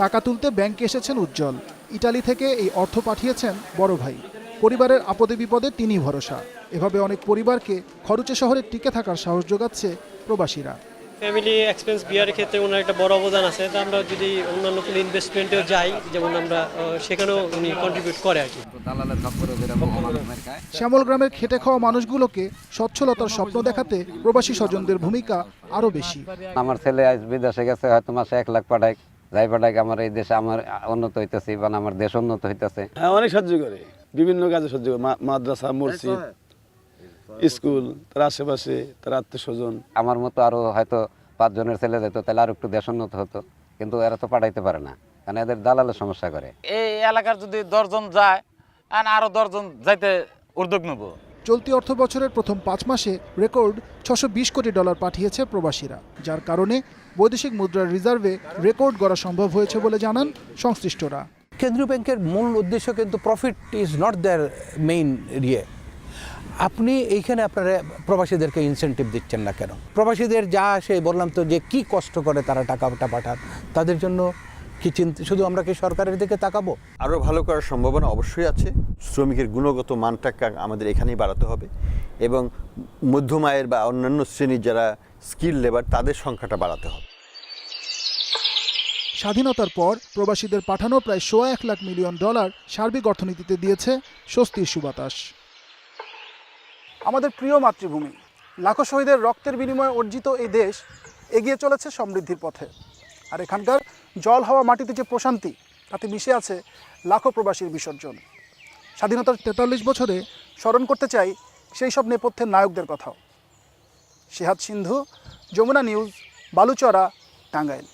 টাকা তুলতে ব্যাংকে এসেছেন উজ্জ্বল। ইটালি থেকে এই অর্থ পাঠিয়েছেন বড় ভাই। পরিবারের আপদে বিপদে তিনিই ভরসা। এভাবে অনেক পরিবারকে খরচে শহরে টিকে থাকার সাহস যোগাচ্ছে প্রবাসীরা। ফ্যামিলি এক্সপেন্স বিয়ারের ক্ষেত্রে ওনার একটা বড় অবদান আছে। তা আমরা যদি অন্যান্য কোনো ইনভেস্টমেন্টেও যাই, যেমন আমরা সেখানেও উনি কন্ট্রিবিউট করে আর কি। শ্যামল গ্রামের খেটে খাওয়া মানুষগুলোকে সচ্ছলতার স্বপ্ন দেখাতে প্রবাসী স্বজনদের ভূমিকা আরও বেশি। আমার ছেলে আজ বিদেশে গেছে, হয়তো মাসে 1 লাখ পাঠায়, যাই পাঠায় আমার এই দেশে আমার উন্নত হইতেছে বা আমার দেশ উন্নত হইতেছে। হ্যাঁ, অনেক সাহায্য করে, বিভিন্ন কাজে সাহায্য করে, মাদ্রাসা, মসজিদ, স্কুল, তার আশেপাশে তার আত্মীয় স্বজন। আমার মতো আরো হয়তো 5 জনের ছেলে যেত, তাহলে আর একটু দেশ উন্নত হতো, কিন্তু এরা তো পাঠাইতে পারে না, কারণ এদের দালালের সমস্যা করে। এই এলাকার যদি 10 জন যায়, আরো 10 জন যাইতে উদ্যোগ নেব। চলতি অর্থ বছরের প্রথম 5 মাসে রেকর্ড $620 কোটি পাঠিয়েছে প্রবাসীরা, যার কারণে বৈদেশিক মুদ্রার রিজার্ভে রেকর্ড গড়া সম্ভব হয়েছে বলে জানান সংশ্লিষ্টরা। কেন্দ্রীয় ব্যাংকের মূল উদ্দেশ্য কিন্তু profit is not there main ইয়ে। আপনি এইখানে আপনারা প্রবাসীদেরকে ইনসেন্টিভ দিচ্ছেন না কেন? প্রবাসীদের যা আসে, বললাম তো যে কি কষ্ট করে তারা টাকাটা পাঠান, তাদের জন্য কি চিন্তা? শুধু আমরা কি সরকারের দিকে তাকাবো? আরও ভালো করার সম্ভাবনা অবশ্যই আছে। শ্রমিকের গুণগত মানটাকে আমাদের এখানেই বাড়াতে হবে এবং মধ্যম আয়ের বা অন্যান্য শ্রেণীর যারা স্কিল লেবার, তাদের সংখ্যাটা বাড়াতে হবে। স্বাধীনতার পর প্রবাসীদের পাঠানো প্রায় $1.25 লাখ মিলিয়ন সার্বিক অর্থনীতিতে দিয়েছে স্বস্তির সুবাতাস। আমাদের প্রিয় মাতৃভূমি, লাখো শহীদের রক্তের বিনিময়ে অর্জিত এই দেশ এগিয়ে চলেছে সমৃদ্ধির পথে। আর এখানকার জল, হাওয়া, মাটিতে যে প্রশান্তি, তাতে মিশে আছে লাখো প্রবাসীর বিসর্জন। স্বাধীনতার 43 বছরে স্মরণ করতে চাই সেই সব নেপথ্যের নায়কদের কথাও। সিহাদ সিন্ধু, যমুনা নিউজ, বালুচরা, টাঙ্গাইল।